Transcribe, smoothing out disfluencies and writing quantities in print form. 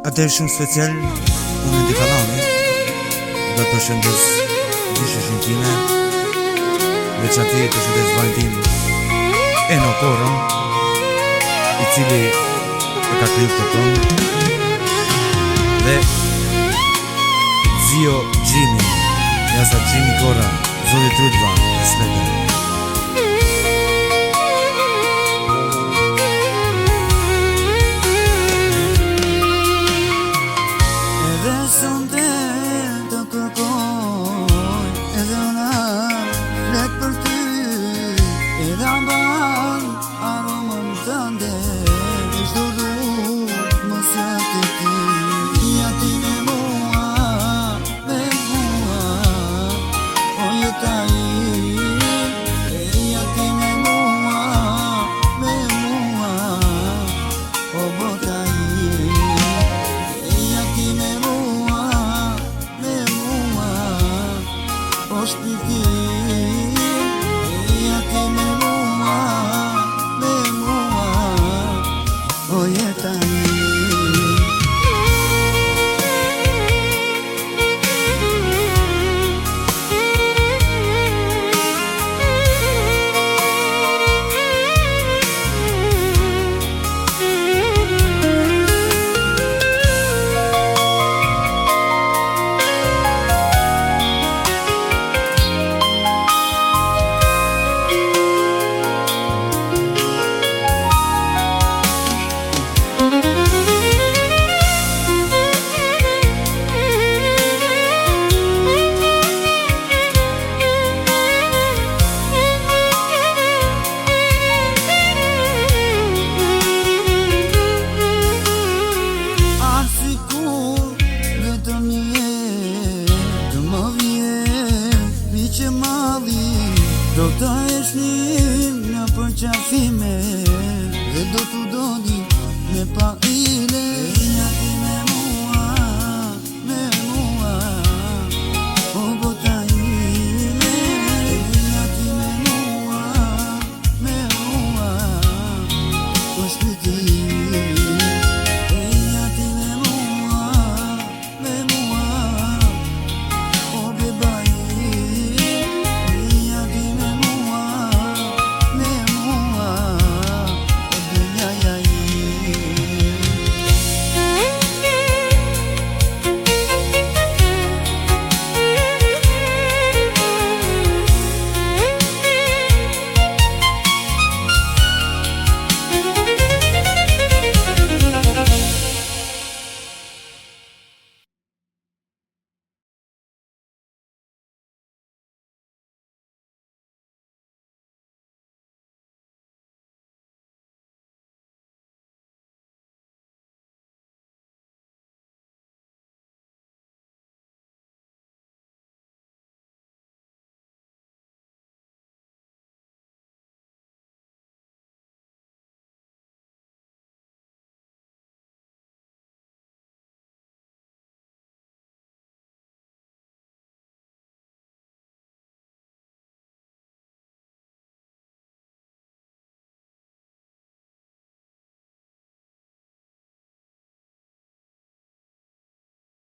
Atë është shumë special, unë në Dikalani, dhe përshëndes dishëshin time, veç ati përshëndes Valentin Enokorën, i cili e ka kriju këtë këngë, dhe zio Gjimi, jasa Gjimi Kora, zoti Trudva, e slede. Sonde të kërkoj edhe una flet për ty, edhe amban aromën tënde, çdo rrugë më së të ti, ja ti me mua, o jeta ja ti me mua, o bota ja ti me shpiti, ja ti me mua, o jeta do të eshnim në përqafime, dhe do të doni me pa i